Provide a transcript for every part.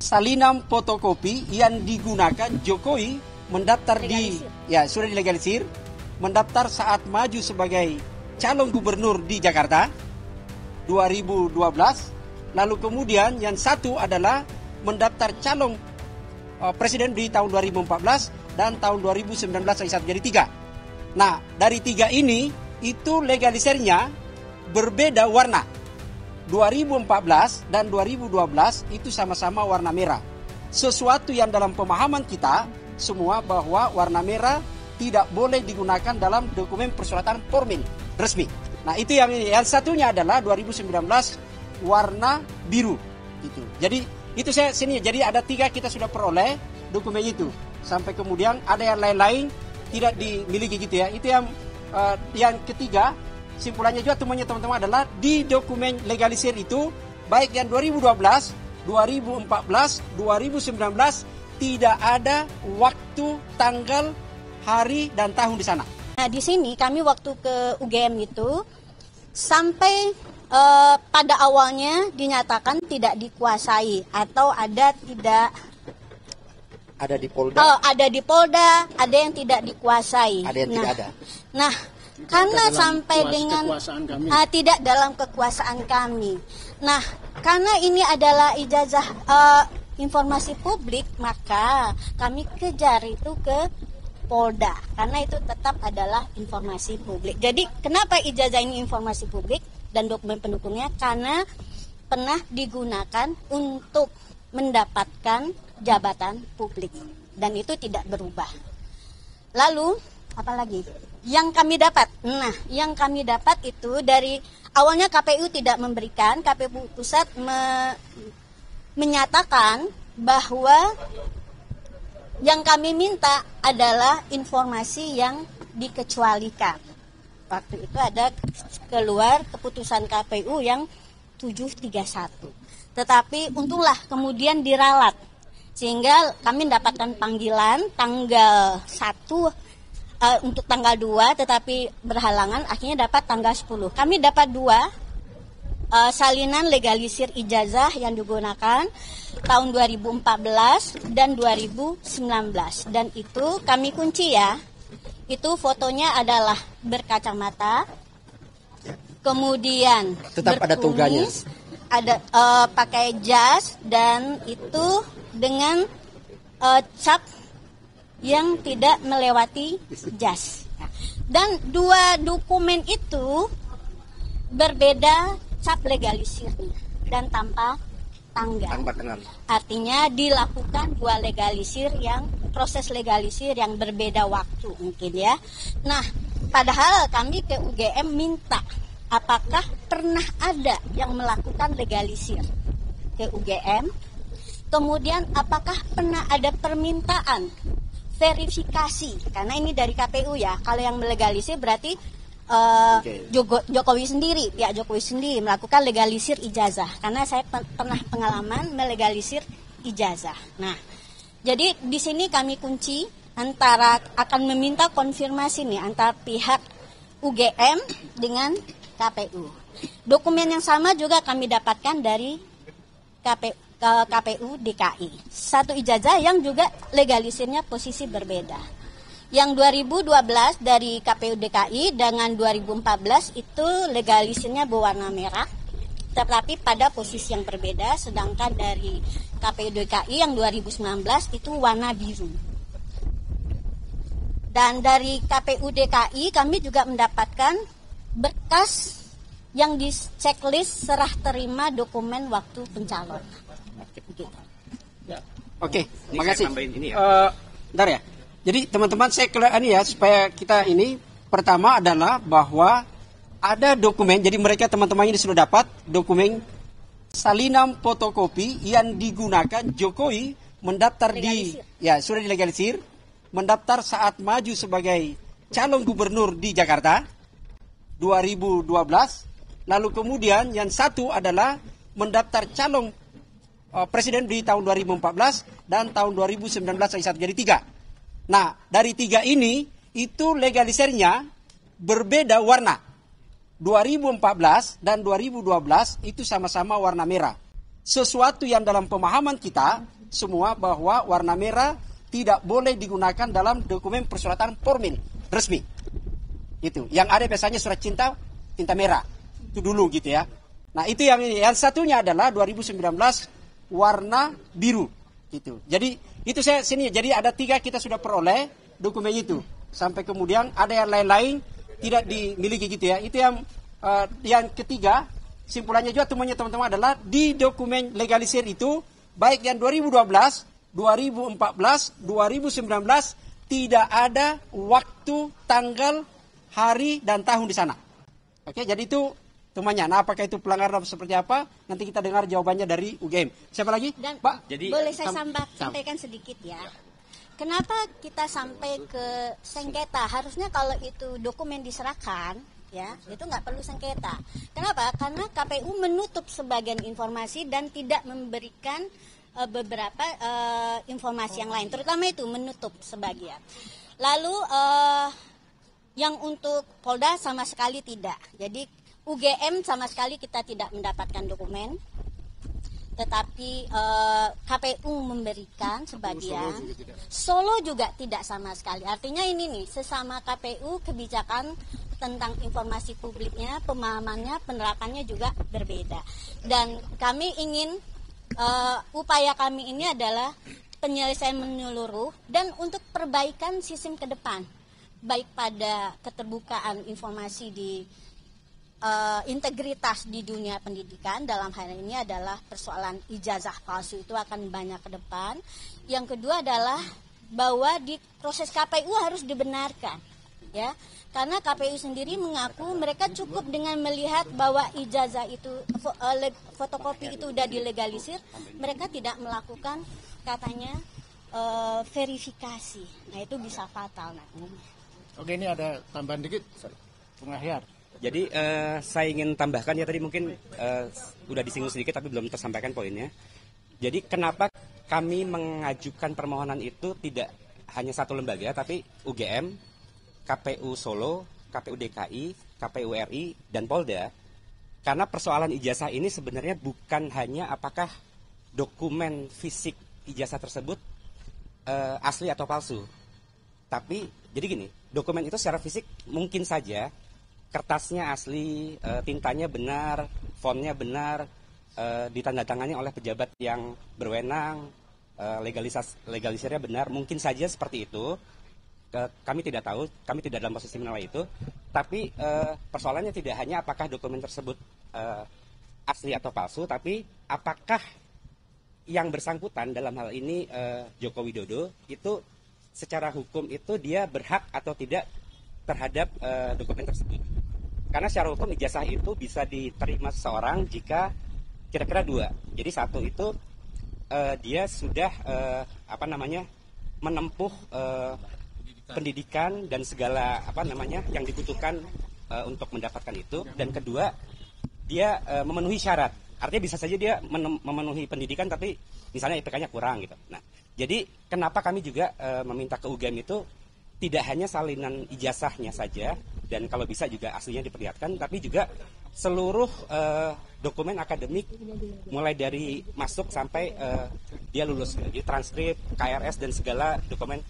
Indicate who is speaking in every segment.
Speaker 1: salinan fotokopi yang digunakan Jokowi mendaftar sudah dilegalisir, mendaftar saat maju sebagai calon gubernur di Jakarta 2012. Lalu kemudian yang satu adalah mendaftar calon presiden di tahun 2014 dan tahun 2019 jadi 3. Nah, dari 3 ini itu legalisirnya berbeda warna. 2014 dan 2012 itu sama-sama warna merah. Sesuatu yang dalam pemahaman kita semua bahwa warna merah tidak boleh digunakan dalam dokumen persyaratan formal resmi. Nah, itu yang satunya adalah 2019 warna biru gitu. Jadi itu saya sini. Jadi ada 3 kita sudah peroleh dokumen itu. Sampai kemudian ada yang lain-lain tidak dimiliki gitu ya. Itu yang ketiga. Simpulannya juga teman-teman adalah di dokumen legalisir itu baik yang 2012, 2014, 2019 tidak ada waktu, tanggal, hari dan tahun di sana.
Speaker 2: Nah, di sini kami waktu ke UGM itu sampai pada awalnya dinyatakan tidak dikuasai atau ada di Polda. Ada di Polda, ada yang tidak dikuasai.
Speaker 1: Ada yang tidak ada.
Speaker 2: Nah, karena sampai dengan tidak dalam kekuasaan kami. Nah, karena ini adalah ijazah informasi publik, maka kami kejar itu ke Polda karena itu tetap adalah informasi publik. Jadi kenapa ijazah ini informasi publik dan dokumen pendukungnya? Karena pernah digunakan untuk mendapatkan jabatan publik dan itu tidak berubah. Lalu apalagi yang kami dapat? Nah, yang kami dapat itu dari awalnya KPU tidak memberikan, KPU pusat menyatakan bahwa yang kami minta adalah informasi yang dikecualikan. Waktu itu ada keluar keputusan KPU yang 731. Tetapi untunglah kemudian diralat sehingga kami mendapatkan panggilan tanggal 1 untuk tanggal 2 tetapi berhalangan, akhirnya dapat tanggal 10. Kami dapat 2 salinan legalisir ijazah yang digunakan tahun 2014 dan 2019 dan itu kami kunci ya. Itu fotonya adalah berkacamata, kemudian
Speaker 1: tetap ada toganya,
Speaker 2: ada pakai jas dan itu dengan cap yang tidak melewati jas. Dan 2 dokumen itu berbeda cap legalisirnya dan tanpa tanggal. Artinya dilakukan 2 legalisir yang proses legalisir yang berbeda waktu mungkin ya. Nah, padahal kami ke UGM minta apakah pernah ada yang melakukan legalisir ke UGM. Kemudian apakah pernah ada permintaan verifikasi, karena ini dari KPU ya. Kalau yang melegalisir berarti Jokowi sendiri, pihak Jokowi sendiri melakukan legalisir ijazah. Karena saya pernah pengalaman melegalisir ijazah. Nah, jadi di sini kami kunci antara akan meminta konfirmasi nih antara pihak UGM dengan KPU. Dokumen yang sama juga kami dapatkan dari KPU DKI. 1 ijazah yang juga legalisirnya posisi berbeda. Yang 2012 dari KPU DKI dengan 2014 itu legalisirnya berwarna merah, tetapi pada posisi yang berbeda. Sedangkan dari KPU DKI yang 2019 itu warna biru. Dan dari KPU DKI kami juga mendapatkan berkas yang di checklist serah terima dokumen waktu pencalonan.
Speaker 1: Oke, makasih. Bentar ya. Jadi teman-teman saya ini ya supaya kita ini pertama adalah bahwa ada dokumen. Jadi mereka teman-teman ini sudah dapat dokumen salinan fotokopi yang digunakan Jokowi mendaftar sudah dilegalisir, mendaftar saat maju sebagai calon gubernur di Jakarta 2012. Lalu kemudian yang satu adalah mendaftar calon presiden di tahun 2014 dan tahun 2019 jadi 3. Nah, dari 3 ini itu legalisirnya berbeda warna. 2014 dan 2012 itu sama-sama warna merah. Sesuatu yang dalam pemahaman kita semua bahwa warna merah tidak boleh digunakan dalam dokumen persyaratan formal resmi. Itu. Yang ada biasanya surat cinta, tinta merah. Itu dulu gitu ya. Nah, itu yang satunya adalah 2019 warna biru. Gitu. Jadi itu saya sini. Jadi ada 3 kita sudah peroleh dokumen itu. Sampai kemudian ada yang lain-lain tidak dimiliki gitu ya. Itu yang ketiga, simpulannya juga teman-teman adalah di dokumen legalisir itu baik yang 2012, 2014, 2019 tidak ada waktu, tanggal, hari dan tahun di sana. Oke, jadi itu temannya. Nah, apakah itu pelanggaran seperti apa? Nanti kita dengar jawabannya dari UGM. Siapa lagi?
Speaker 2: Dan
Speaker 1: Pak,
Speaker 2: jadi boleh saya sampaikan sedikit ya. Kenapa kita sampai ke sengketa? Harusnya kalau itu dokumen diserahkan, ya itu nggak perlu sengketa. Kenapa? Karena KPU menutup sebagian informasi dan tidak memberikan beberapa informasi yang lain. Terutama itu menutup sebagian. Lalu yang untuk Polda sama sekali tidak. Jadi UGM sama sekali kita tidak mendapatkan dokumen. Tetapi KPU memberikan sebagian. Solo juga tidak sama sekali. Artinya ini nih, sesama KPU kebijakan tentang informasi publiknya, pemahamannya, penerapannya juga berbeda. Dan kami ingin, upaya kami ini adalah penyelesaian menyeluruh dan untuk perbaikan sistem ke depan. Baik pada keterbukaan informasi di integritas di dunia pendidikan, dalam hal ini adalah persoalan ijazah palsu itu akan banyak ke depan. Yang kedua adalah bahwa di proses KPU harus dibenarkan, ya, karena KPU sendiri mengaku mereka cukup dengan melihat bahwa ijazah itu fotokopi itu sudah dilegalisir, mereka tidak melakukan katanya verifikasi. Nah, itu bisa fatal nanti.
Speaker 3: Oke, ini ada tambahan dikit, Bung Ahyar.
Speaker 4: Jadi saya ingin tambahkan ya, tadi mungkin udah disinggung sedikit tapi belum tersampaikan poinnya. Jadi kenapa kami mengajukan permohonan itu tidak hanya satu lembaga tapi UGM, KPU Solo, KPU DKI, KPU RI, dan Polda. Karena persoalan ijazah ini sebenarnya bukan hanya apakah dokumen fisik ijazah tersebut asli atau palsu. Tapi jadi gini, dokumen itu secara fisik mungkin saja kertasnya asli, tintanya benar, fontnya benar, ditandatangani oleh pejabat yang berwenang, legalisirnya benar, mungkin saja seperti itu. Kami tidak tahu, kami tidak dalam posisi menilai itu. Tapi persoalannya tidak hanya apakah dokumen tersebut asli atau palsu, tapi apakah yang bersangkutan dalam hal ini Joko Widodo itu secara hukum itu dia berhak atau tidak terhadap dokumen tersebut. Karena secara hukum ijazah itu bisa diterima seseorang jika kira-kira 2. Jadi satu itu dia sudah menempuh pendidikan dan segala yang dibutuhkan untuk mendapatkan itu. Dan kedua, dia memenuhi syarat. Artinya bisa saja dia memenuhi pendidikan tapi misalnya IPK-nya kurang gitu. Nah, jadi kenapa kami juga meminta ke UGM itu tidak hanya salinan ijazahnya saja, dan kalau bisa juga aslinya diperlihatkan, tapi juga seluruh dokumen akademik mulai dari masuk sampai dia lulus, jadi transkrip, KRS dan segala dokumen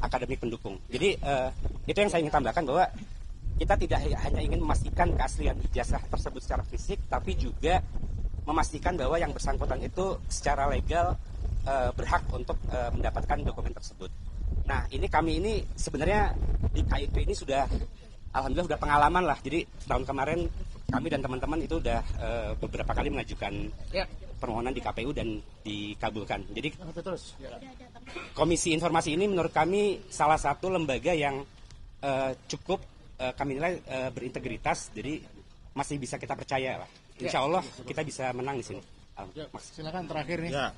Speaker 4: akademik pendukung. Jadi itu yang saya ingin tambahkan, bahwa kita tidak hanya ingin memastikan keaslian ijazah tersebut secara fisik, tapi juga memastikan bahwa yang bersangkutan itu secara legal berhak untuk mendapatkan dokumen tersebut. Nah, kami ini sebenarnya di KIP ini sudah alhamdulillah sudah pengalaman lah. Jadi tahun kemarin kami dan teman-teman itu udah beberapa kali mengajukan permohonan di KPU dan dikabulkan. Jadi Komisi Informasi ini menurut kami salah satu lembaga yang cukup kami nilai berintegritas. Jadi masih bisa kita percaya lah. Insya Allah kita bisa menang di sini.
Speaker 3: Silakan terakhir nih.
Speaker 5: Ya.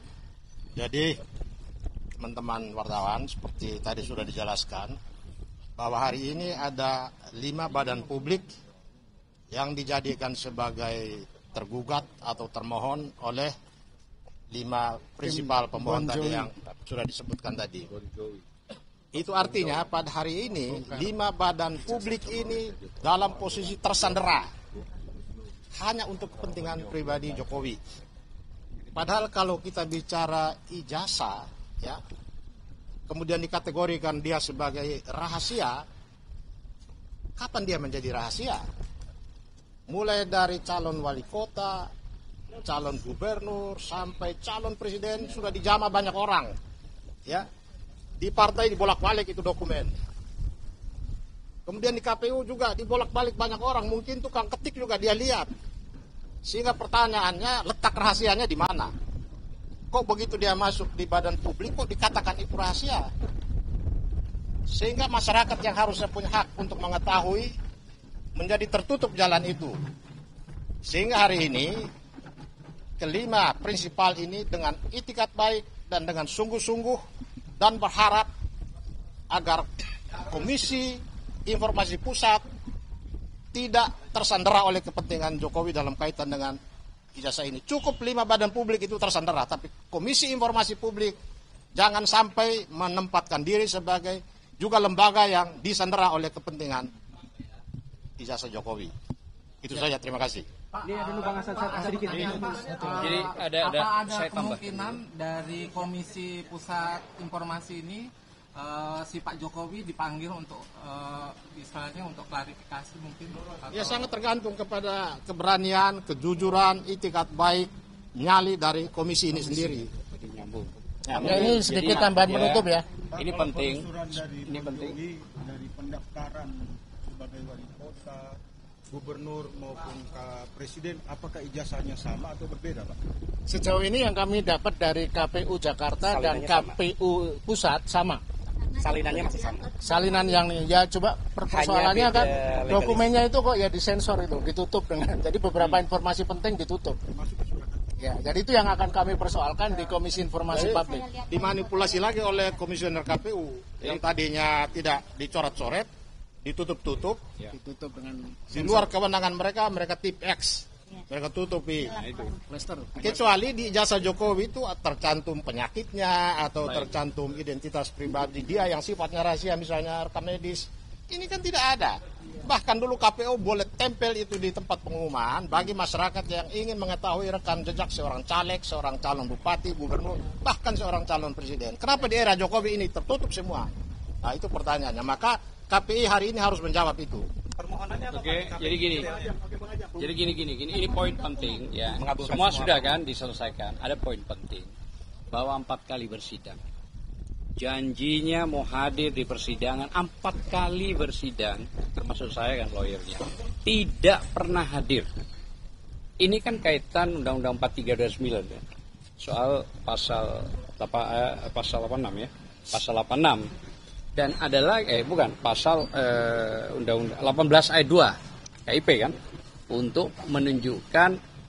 Speaker 5: Jadi teman-teman wartawan, seperti tadi sudah dijelaskan, bahwa hari ini ada 5 badan publik yang dijadikan sebagai tergugat atau termohon oleh 5 prinsipal pemohon tadi yang sudah disebutkan tadi. Itu artinya pada hari ini 5 badan publik ini dalam posisi tersandera hanya untuk kepentingan pribadi Jokowi. Padahal kalau kita bicara ijazah, ya, kemudian dikategorikan dia sebagai rahasia, kapan dia menjadi rahasia? Mulai dari calon wali kota, calon gubernur, sampai calon presiden sudah dijamah banyak orang, ya. Di partai dibolak-balik itu dokumen. Kemudian di KPU juga dibolak-balik banyak orang, mungkin tukang ketik juga dia lihat. Sehingga pertanyaannya, letak rahasianya di mana? Kok begitu dia masuk di badan publik, kok dikatakan itu rahasia? Sehingga masyarakat yang harusnya punya hak untuk mengetahui, menjadi tertutup jalan itu. Sehingga hari ini, kelima prinsipal ini dengan itikat baik dan dengan sungguh-sungguh dan berharap agar Komisi Informasi Pusat tidak tersandera oleh kepentingan Jokowi dalam kaitan dengan ijazah ini. Cukup 5 badan publik itu tersandera, tapi Komisi Informasi Publik jangan sampai menempatkan diri sebagai juga lembaga yang disandera oleh kepentingan ijazah Jokowi. Itu saja, terima kasih.
Speaker 6: Pak, ini ada Bang Hasan sedikit.
Speaker 7: Jadi ada saya tambah.
Speaker 6: Kemungkinan dari Komisi Pusat Informasi ini si Pak Jokowi dipanggil untuk istilahnya untuk klarifikasi mungkin?
Speaker 5: Ya sangat tergantung kepada keberanian, kejujuran, itikat baik, nyali dari komisi ini sendiri.
Speaker 3: Ya, ini sedikit tambahan penutup ya.
Speaker 7: Ini penting.
Speaker 8: Ini penting. Dari pendaftaran sebagai wali kota, gubernur maupun presiden, apakah ijazahnya sama atau berbeda, Pak?
Speaker 3: Sejauh ini yang kami dapat dari KPU Jakarta dan KPU Pusat sama.
Speaker 4: Salinannya masih sama.
Speaker 3: Salinan yang ya coba persoalannya kan dokumennya itu kok ya disensor itu, ditutup dengan jadi beberapa informasi penting ditutup. Ya, jadi itu yang akan kami persoalkan di Komisi Informasi Publik.
Speaker 5: Dimanipulasi lagi oleh komisioner KPU yang tadinya tidak dicoret-coret, ditutup-tutup,
Speaker 3: Ditutup dengan
Speaker 5: di luar kewenangan mereka, mereka tip X, mereka tutupi. Kecuali di ijazah Jokowi itu tercantum penyakitnya atau tercantum identitas pribadi dia yang sifatnya rahasia, misalnya rekam medis. Ini kan tidak ada. Bahkan dulu KPU boleh tempel itu di tempat pengumuman bagi masyarakat yang ingin mengetahui rekam jejak seorang caleg, seorang calon bupati, gubernur, bahkan seorang calon presiden. Kenapa di era Jokowi ini tertutup semua? Nah, itu pertanyaannya. Maka KPI hari ini harus menjawab itu.
Speaker 7: Oke, jadi gini. Ini poin penting ya. Semua sudah kan diselesaikan. Ada poin penting bahwa 4 kali bersidang. Janjinya mau hadir di persidangan 4 kali bersidang, termasuk saya kan lawyernya, tidak pernah hadir. Ini kan kaitan Undang-Undang 43 2009 ya. Soal pasal 86 ya. Pasal 86. Dan adalah pasal Undang-Undang 18 ayat 2 KIP kan, untuk menunjukkan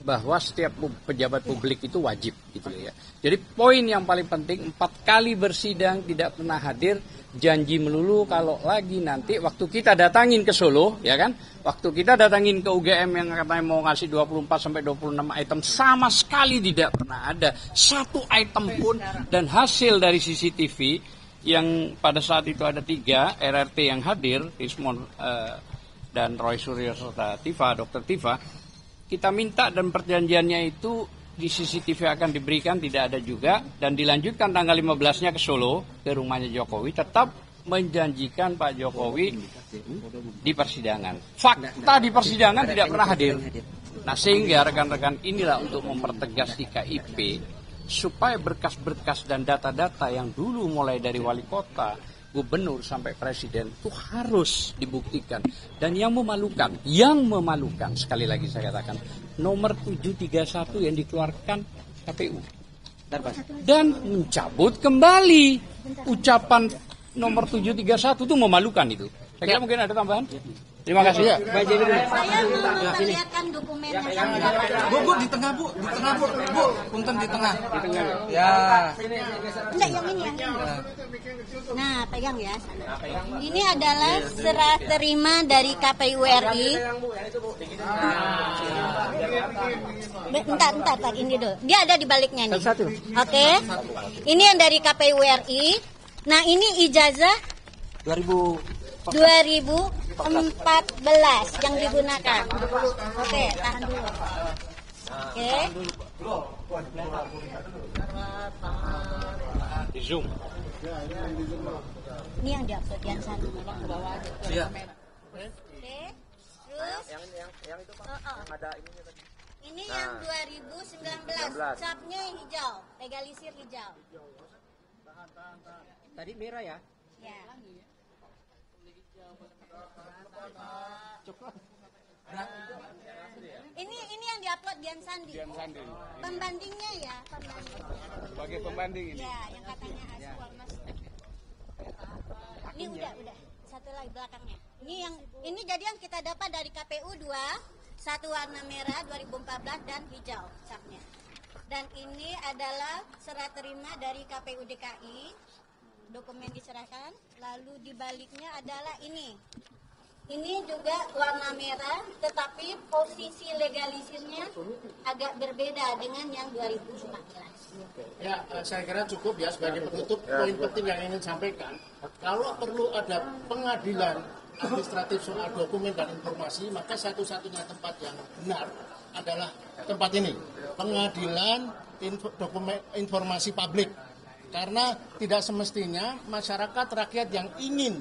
Speaker 7: bahwa setiap pejabat publik itu wajib gitu ya. Jadi poin yang paling penting 4 kali bersidang tidak pernah hadir, janji melulu. Kalau lagi nanti waktu kita datangin ke Solo ya kan, waktu kita datangin ke UGM yang katanya mau ngasih 24 sampai 26 item, sama sekali tidak pernah ada satu item pun. Dan hasil dari CCTV yang pada saat itu ada 3 RRT yang hadir, Ismon dan Roy Suryo serta Dr. Tifa, kita minta dan perjanjiannya itu di CCTV akan diberikan, tidak ada juga, dan dilanjutkan tanggal 15-nya ke Solo, ke rumahnya Jokowi, tetap menjanjikan Pak Jokowi di persidangan. Fakta di persidangan tidak pernah hadir. Nah, sehingga rekan-rekan inilah untuk mempertegas di KIP supaya berkas-berkas dan data-data yang dulu mulai dari wali kota, gubernur sampai presiden itu harus dibuktikan. Dan yang memalukan sekali lagi saya katakan, nomor 731 yang dikeluarkan KPU dan mencabut kembali ucapan nomor 731 itu memalukan itu. Saya kira mungkin ada tambahan. Terima kasih.
Speaker 2: Saya memperlihatkan dokumennya.
Speaker 6: Bu, di tengah Bu, punten di tengah. Ya.
Speaker 2: Enggak, yang ini. Nah, pegang ya. Ini adalah serah terima dari KPU RI. Bentar, Pak, ini dulu. Dia ada di baliknya nih. Oke. Ini yang dari KPU RI. Nah, ini ijazah 2014 yang digunakan. Oke, tahan dulu. Oke.
Speaker 7: Di Zoom.
Speaker 2: Ini yang diupload yang sana.
Speaker 6: Iya.
Speaker 2: Oke. Terus yang itu Pak, yang ada ininya tadi. Ini yang 2019. Capnya hijau, legalisir hijau.
Speaker 1: Tadi merah ya?
Speaker 2: Ya. Ini yang diupload Dian Sandi. Pembandingnya ya, pembandingnya.
Speaker 9: Sebagai pembanding ini.
Speaker 2: Ya, yang katanya Aswal Mas. Ini udah. Satu lagi belakangnya. Ini jadi yang kita dapat dari KPU 2, satu warna merah 2014 dan hijau capnya. Dan ini adalah serah terima dari KPU DKI, dokumen diserahkan. Lalu di baliknya adalah ini. Ini juga warna merah, tetapi posisi legalisirnya agak berbeda dengan yang 2014.
Speaker 3: Ya, saya kira cukup ya sebagai penutup. Poin penting yang ingin sampaikan, kalau perlu ada pengadilan administratif soal dokumen dan informasi, maka satu-satunya tempat yang benar adalah tempat ini, pengadilan dokumen informasi publik. Karena tidak semestinya masyarakat rakyat yang ingin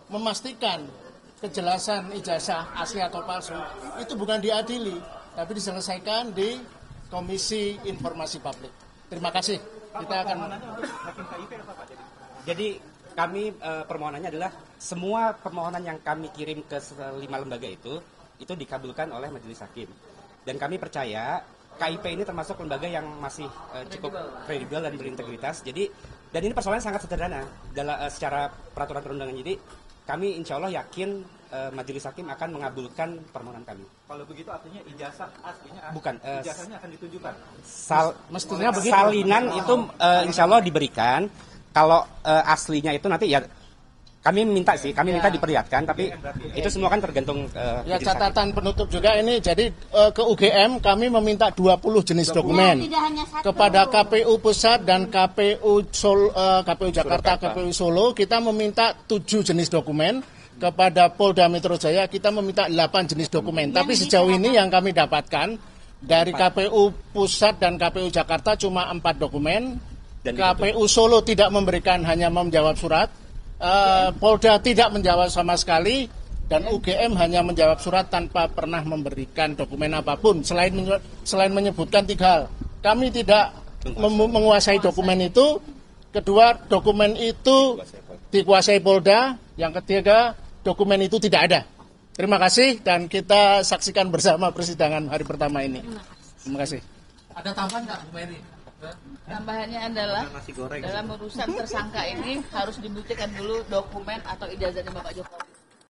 Speaker 3: memastikan kejelasan ijazah asli atau palsu itu bukan diadili, tapi diselesaikan di Komisi Informasi Publik. Terima kasih. Kita akan.
Speaker 4: Jadi kami permohonannya adalah semua permohonan yang kami kirim ke 5 lembaga itu dikabulkan oleh majelis hakim. Dan kami percaya KIP ini termasuk lembaga yang masih cukup kredibel dan berintegritas. Jadi dan ini persoalannya sangat sederhana dalam secara peraturan perundangan. Jadi kami insya Allah yakin majelis hakim akan mengabulkan permohonan kami.
Speaker 10: Kalau begitu artinya ijazah aslinya
Speaker 4: bukan
Speaker 10: ijazahnya akan ditunjukkan.
Speaker 3: Mestinya begitu.
Speaker 4: Salinan itu insya Allah diberikan. Kalau aslinya itu nanti ya kami minta diperlihatkan, tapi itu semua kan tergantung
Speaker 3: ya catatan penutup juga ini. Jadi ke UGM kami meminta 20 jenis dokumen kepada KPU Pusat dan KPU Jakarta, KPU Solo kita meminta 7 jenis dokumen. Kepada Polda Metro Jaya kita meminta 8 jenis dokumen. Tapi sejauh ini yang kami dapatkan dari KPU Pusat dan KPU Jakarta cuma 4 dokumen. KPU Solo tidak memberikan, hanya menjawab surat. Polda tidak menjawab sama sekali, dan UGM hanya menjawab surat tanpa pernah memberikan dokumen apapun selain menyebutkan 3 hal. Kami tidak menguasai dokumen itu. Kedua, dokumen itu dikuasai Polda. Yang ketiga, dokumen itu tidak ada. Terima kasih, dan kita saksikan bersama persidangan hari pertama ini. Terima kasih.
Speaker 6: Ada tambahan nggak Bu Mary?
Speaker 11: Tambahannya adalah dalam urusan tersangka ini harus dibuktikan dulu dokumen atau ijazahnya Bapak Jokowi.